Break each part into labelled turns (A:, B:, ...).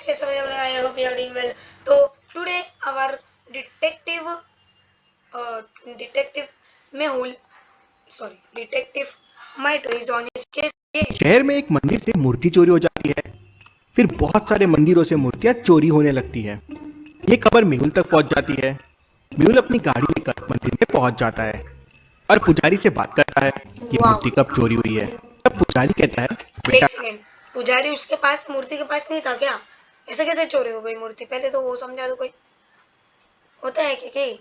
A: कैसे हो? I hope you are doing well. तो today our detective detective Mehul detective माइटो इज ऑन हिज केस।
B: शहर में एक मंदिर से मूर्ति चोरी हो जाती है। फिर बहुत सारे मंदिरों से मूर्तियां चोरी होने लगती है। ये खबर मेहुल तक पहुंच जाती है। मेहुल अपनी गाड़ी लेकर मंदिर में पहुंच जाता है और पुजारी से बात करता है कि
A: वाओ,
B: मूर्ति कब चोरी हुई है। तब पुजारी कहता है,
A: एक
B: बेटा
A: सेकेंड। पुजारी उसके पास मूर्ति के पास नहीं था क्या? ऐसे कैसे चोरी हो गई मूर्ति? पहले तो वो समझा दो। कोई होता है कि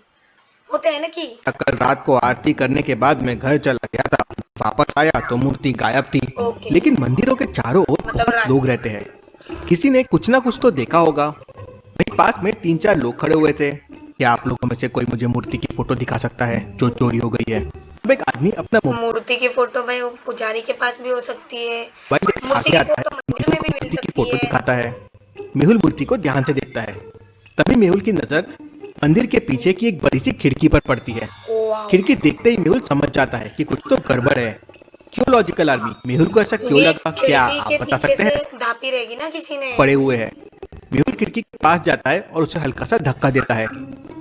A: होता है ना कि
B: कल रात को आरती करने के बाद मैं घर चला गया था। वापस आया तो मूर्ति गायब थी।
A: ओके,
B: लेकिन मंदिरों के चारों ओर
A: मतलब
B: बहुत लोग रहते हैं। किसी ने कुछ ना कुछ तो देखा होगा। वहीं पास में 3-4 लोग खड़े हुए थे। क्या आप लोगों में से कोई मुझे मूर्ति की फोटो दिखा सकता है जो चोरी हो गई है? अब एक आदमी अपना
A: मूर्ति की फोटो भाई वो पुजारी के पास भी हो सकती है।
B: मोबाइल लेकर
A: मूर्ति
B: आगे
A: की
B: आता है।
A: फोटो मंदिर
B: मेहुल
A: में
B: को
A: भी मिल
B: मूर्ति की
A: सकती
B: फोटो
A: है।
B: दिखाता है। मेहुल मूर्ति को ध्यान से देखता है। तभी मेहुल की नजर मंदिर के पीछे की एक बड़ी सी खिड़की पर पड़ती है।
A: वाओ,
B: खिड़की देखते ही मेहुल समझ जाता है कि कुछ तो गड़बड़ है। क्यों लॉजिकल आर्मी? मेहुल को ऐसा क्यों
A: ये
B: लगा? क्या
A: खिड़की के
B: आप बता
A: पीछे
B: सकते
A: से
B: हैं?
A: धापी रहेगी ना किसी ने।
B: पड़े हुए हैं। मेहुल खिड़की के पास जाता है और उसे हल्का सा धक्का देता है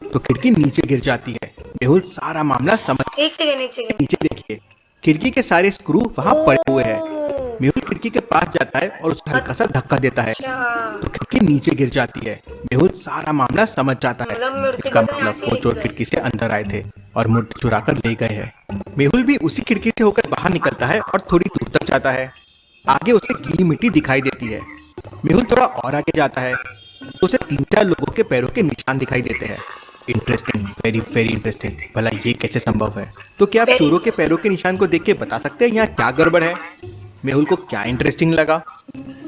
B: तो खिड़की नीचे गिर जाती है। मेहुल सारा मामला समझ
A: एक सेकेंड।
B: नीचे देखिए, खिड़की के सारे स्क्रू वहां पड़े हुए हैं।
A: ओ,
B: मेहुल खिड़की के पास जाता है और उसे हल्का सा धक्का देता है
A: अच्छा,
B: तो खिड़की नीचे गिर जाती है। मेहुल सारा मामला समझ जाता है।
A: मतलब मूर्ति
B: इसका
A: को तो यहाँ
B: मतलब
A: से
B: वो
A: लेके
B: चोर
A: गए।
B: खिड़की से अंदर आए थे और मूर्ति चुरा कर ले गए हैं। मेहुल भी उसी खिड़की से होकर बाहर निकलता है और थोड़ी दूर तक जाता है। आगे उसे गीली मिट्टी दिखाई देती है। मेहुल थोड़ा और आगे जाता है तो उसे 3-4 लोगों के पैरों के निशान दिखाई देते हैं। Interesting, very very interesting. भला ये कैसे संभव है? तो क्या आप
A: वेरी
B: चोरों के पैरों के निशान को देख के बता सकते हैं यहाँ क्या गड़बड़ है? मेहुल को क्या इंटरेस्टिंग लगा?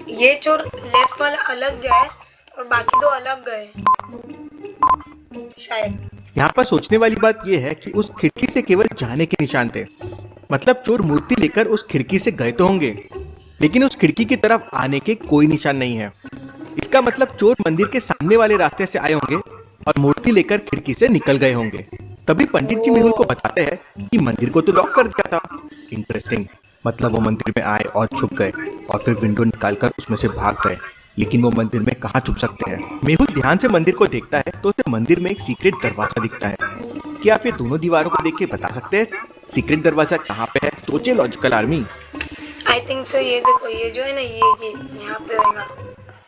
A: ये चोर लेफ्ट वाला अलग गया है और बाकी दो अलग गए शायद।
B: यहाँ पर सोचने वाली बात यह है कि उस खिड़की से केवल जाने के निशान थे। मतलब चोर मूर्ति लेकर उस खिड़की से गए तो होंगे, लेकिन उस खिड़की की तरफ आने के कोई निशान नहीं है। इसका मतलब चोर मंदिर के सामने वाले रास्ते से आए होंगे और मूर्ति लेकर खिड़की से निकल गए होंगे। तभी पंडित जी मेहुल को बताते हैं कि मंदिर को तो लॉक कर दिया था। इंटरेस्टिंग, मतलब वो मंदिर में आए और छुप गए और फिर विंडो निकालकर उसमें से भाग गए। लेकिन वो मंदिर में कहाँ छुप सकते हैं? मेहुल ध्यान से मंदिर को देखता है तो उसे मंदिर में एक सीक्रेट दरवाजा दिखता है। क्या आप ये दोनों दीवारों को देख के बता सकते हैं सीक्रेट दरवाजा कहाँ पे है? सोचे logical army.
A: I think so. ये देखो, ये जो है ना, ये यहाँ पे होगा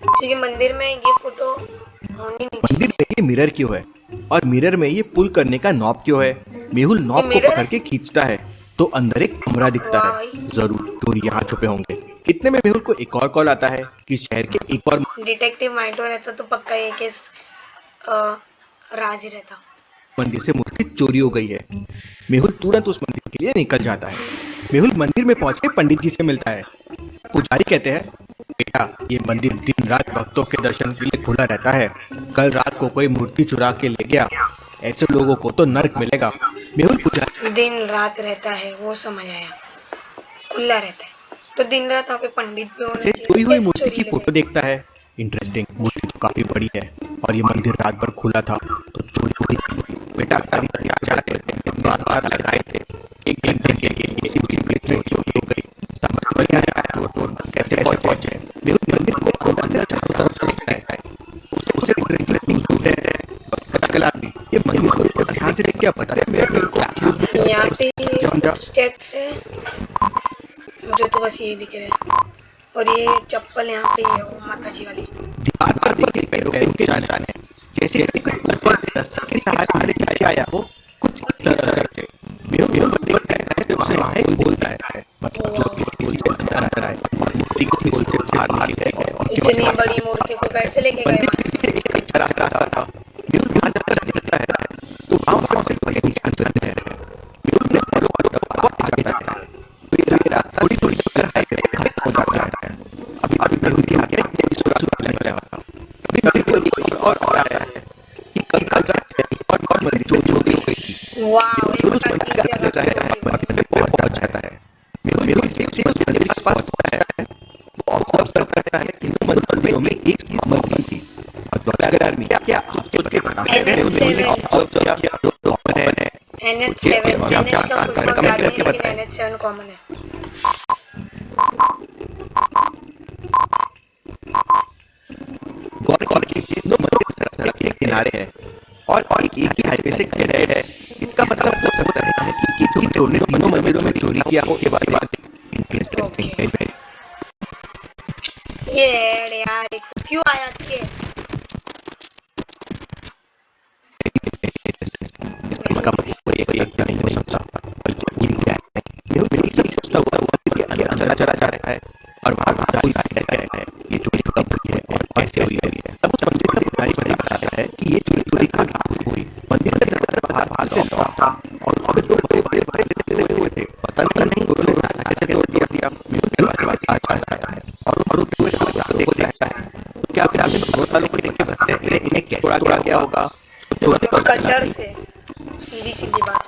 A: क्योंकि मंदिर में ये फोटो होनी नहीं
B: मंदिर
A: चाहिए।
B: में ये मिरर क्यों है और मिरर में ये पुल करने का नॉब क्यों है? मेहुल नॉब को
A: मिरर
B: पकड़ के खींचता है तो अंदर एक कमरा दिखता है।
A: वाई।
B: जरूर चोर यहाँ छुपे होंगे। इतने में मेहुल को एक और कॉल आता है कि शहर के एक और
A: डिटेक्टिव माइटो रहता तो पक्का ये केस राज ही रहता।
B: मंदिर से मूर्ति चोरी हो गई है। मेहुल तुरंत उस मंदिर के लिए निकल जाता है। मेहुल मंदिर में पहुंच के पंडित जी से मिलता है। पुजारी कहते हैं, बेटा ये मंदिर दिन रात भक्तों के दर्शन के लिए खुला रहता है। कल रात को कोई मूर्ति चुरा के ले गया, ऐसे लोगों को तो नर्क मिलेगा। मेहुल पुजारी
A: दिन रात रहता है वो समझ आया, खुला रहता है तो दिन रात वहाँ पे पंडित भी होने
B: से
A: चाहिए।
B: चोरी
A: तो
B: हुई
A: कैसे
B: मूर्ति
A: चोरी
B: की
A: ले
B: फोटो
A: गए?
B: देखता है। इंटरेस्टिंग, मूर्ति तो काफी बड़ी है और ये मंदिर रात भर खुला था तो चोरी हुई। बेटा बार बार लगाए थे, एक घंटे के लिए इसी उसी में चोरी हो गई। समझ में नहीं आया चोर कैसे पहुंचे। मेहुल मंदिर को अंदर से चारों तरफ से देखता है। उसे इंटरेस्टिंग न्यूज़ है। कल आदमी ये मंदिर को ध्यान से देख के आप बता रहे मेरे को
A: यहाँ पे
B: समझा।
A: स्टेप्स है, मुझे तो बस ये दिख रहा है। और ये चप्पल यहाँ पे है वो माता जी वाली।
B: दीवार पर देखिए पैरों के निशान है। जैसे जैसे कोई ऊपर से रस्सी के सहारे नीचे आया हो, कुछ इस तरह से। मेहुल देखता है कि उसे वहाँ एक बोलता है, मतलब जो किसी चीज से अंदर आए और मूर्ति को बोल से बाहर निकले गए और
A: इतनी बड़ी मूर्ति को कैसे लेके गए
B: मंदिर
A: वहाँ
B: के
A: से?
B: पीछे एक अच्छा रास्ता था। मेहुल वहाँ जाकर निकलता है तो वहाँ उसे बड़े निशान बनते हैं। मेहुल ने फॉलो आगे जाता है तो ये रास्ता थोड़ी थोड़ी दूर हाईवे पे खत्म हो जाता है। अभी अभी मेहुल के आगे सुरक्षित लगने लगा। अभी मेरे को एक और आया है कि कल रात और मंदिर चोरी हो गई थी।
A: वाह, एक
B: उस मंदिर का
A: जगह
B: रहता
A: पे
B: है
A: चोरी
B: और मंदिर पहुंच जाता है। मेहुल से उस मंदिर के पास पहुंचता है। वो ऑब्जर्व करता है कि इन मंदिरों में एक चीज मौजूद थी। और लॉजिकल आर्मी क्या आप सोच के बता सकते हैं मेहुल ने ऑब्जर्व किया जो कॉमन है?
A: NH7 NH का फुल फॉर्म
B: कमेंट
A: याद नहीं,
B: करके
A: लेकिन
B: बताएं।
A: NH7 कॉमन है।
B: किनारे है और एक ही हाईवे से कनेक्टेड है। इसका मतलब हो सकता है कि जो चोर ने तीनों मंदिरों में चोरी किया हो के बाद इंटरेस्टिंग है।
A: ये ऐड यार क्यों आया के
B: इसका मतलब कोई एक नहीं हो सकता, बल्कि पूरी गैंग है। मेहुल बिल्कुल सोचता हुआ के अंदर चला जा रहा है और वहाँ कोई कहता है ये चोरी कब हुई है और कैसे हुई है। तब उस मंदिर का पुजारी बताता है कि ये चोरी कहाँ हुई। मंदिर का दरवाजा बाहर से लॉक था और उसमें जो बड़े बड़े लगे हुए थे, पता नहीं वो लोग कैसे तोड़ दिया। मेहुल दरवाजा आज आया है और उसमें को देखता है। क्या आप दोनों वालों को देख सकते हैं इन्हें कैसे तोड़ा गया होगा।
A: कटर से सीधी सीधी बात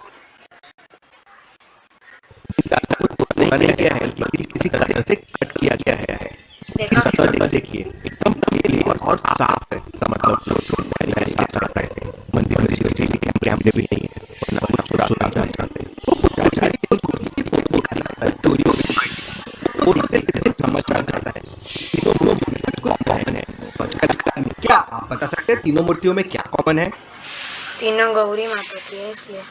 B: नहीं किया है, लेकिन किसी कटर से कट किया गया है।
A: देखा
B: देखिए एकदम क्लियर और साफ है। इसका मतलब जो चोर पहले है साफ है। मंदिर में सीसीटीवी कैमरे भी नहीं है, वरना कुछ चुरा जाते। तो पुजारी उस कुर्सी की फोटो दिखाता है, चोरी हो गई। वो इससे समझ जाता है कि दोनों मूर्तियों को कॉमन है। क्या आप बता सकते हैं तीनों मूर्तियों में क्या कॉमन है?
A: तीनों गौरी माता की है, इसलिए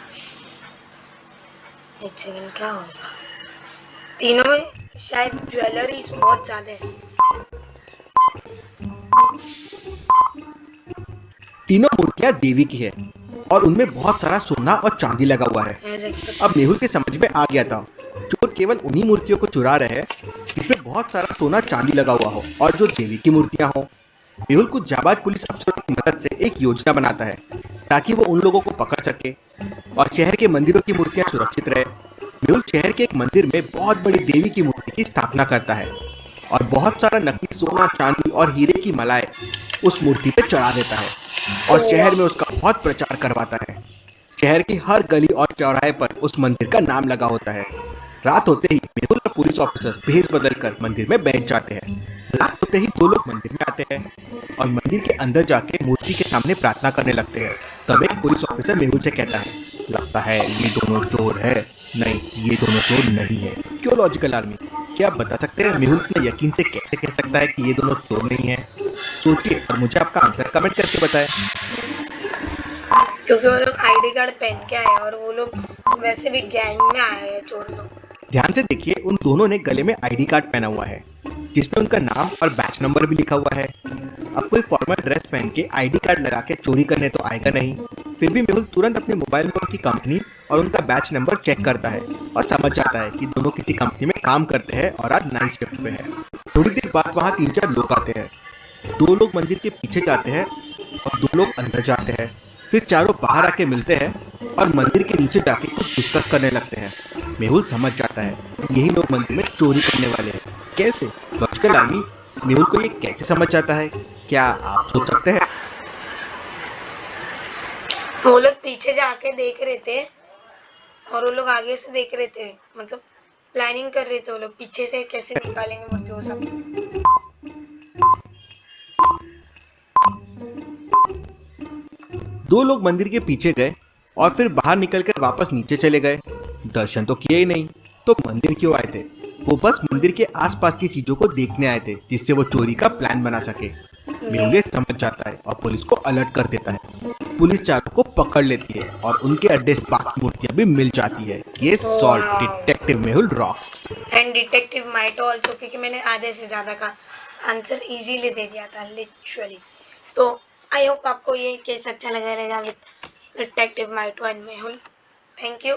A: एक सेकंड क्या होगा। तीनों में शायद ज्वेलरीज बहुत ज्यादा है।
B: तीनों मूर्तियां देवी की है और उनमें बहुत सारा सोना और चांदी लगा हुआ है। अब मेहुल के समझ में आ गया था, चोर केवल उन्हीं मूर्तियों को चुरा रहे हैं जिसमें बहुत सारा सोना चांदी लगा हुआ हो और जो देवी की मूर्तियां हो। मेहुल कुछ जाबाज पुलिस अफसरों की मदद से एक योजना बनाता है ताकि वो उन लोगों को पकड़ सके और शहर के मंदिरों की मूर्तियां सुरक्षित रहे। मेहुल शहर के एक मंदिर में बहुत बड़ी देवी की मूर्ति की स्थापना करता है और बहुत सारा नकली सोना चांदी और हीरे की मलाई उस मूर्ति पे चढ़ा देता है और शहर में उसका बहुत प्रचार करवाता है। शहर की हर गली और चौराहे पर उस मंदिर का नाम लगा होता है। रात होते ही मेहुल और पुलिस ऑफिसर्स भेष बदलकर मंदिर में बैठ जाते हैं। रात होते ही दो लोग मंदिर में आते हैं और मंदिर के अंदर जाके मूर्ति के सामने प्रार्थना करने लगते हैं। तब एक पुलिस ऑफिसर मेहुल से कहता है, लगता है ये दोनों चोर है। नहीं, ये दोनों चोर नहीं है। क्यों लॉजिकल आर्मी? क्या आप बता सकते हैं मेहुल अपने यकीन से कैसे कह सकता है कि ये दोनों चोर नहीं है? सोचिए और मुझे आपका आंसर कमेंट करके बताएं।
A: क्योंकि वो लोग आईडी कार्ड पहन के आए और वो लोग वैसे भी गैंग में आए हैं चोर लोग।
B: ध्यान से देखिए, उन दोनों ने गले में आईडी कार्ड पहना हुआ है जिसमें उनका नाम और बैच नंबर भी लिखा हुआ है। अब कोई फॉर्मल ड्रेस पहन के आईडी कार्ड लगा के चोरी करने तो आएगा नहीं। फिर भी मेहुल तुरंत अपने मोबाइल में उनकी कंपनी और उनका बैच नंबर चेक करता है और समझ जाता है कि दोनों किसी कंपनी में काम करते हैं और आज नाइट शिफ्ट पे है। थोड़ी देर बाद वहाँ 3-4 लोग आते हैं। 2 लोग मंदिर के पीछे जाते हैं और 2 लोग अंदर जाते हैं। फिर चारों बाहर आके मिलते हैं और मंदिर के नीचे जाके कुछ डिस्कस करने लगते हैं। मेहुल समझ जाता है कि यही लोग मंदिर में चोरी करने वाले हैं। कैसे? लॉजिकल आर्मी, मेहुल को ये कैसे समझ जाता है? क्या आप सोच सकते हैं?
A: वो लोग पीछे जाके देख रहे थे और वो लोग आगे से देख रहे थे, मतलब प्लानिंग कर रहे थे वो लोग पीछे से कैसे निकालेंगे मूर्ति वो सब।
B: दो लोग मंदिर के पीछे गए और फिर बाहर निकलकर वापस नीचे चले गए। दर्शन तो किए ही नहीं, तो मंदिर क्यों आए थे? वो बस मंदिर के आसपास की चीजों को देखने आए थे जिससे वो चोरी का प्लान बना सके। मेहुल ये समझ जाता है और पुलिस को अलर्ट कर देता है। पुलिस चारों को पकड़ लेती है और उनके अड्डे से बाकी मूर्तियां भी मिल जाती है। ये solve detective Mehul rocks.
A: And detective माइटो also, क्योंकि मैंने आधे से ज्यादा का आंसर इजीली दे दिया था लिटरली। तो आई होप आपको ये केस अच्छा लगा रहेगा with detective माइटो and Mehul. Thank you.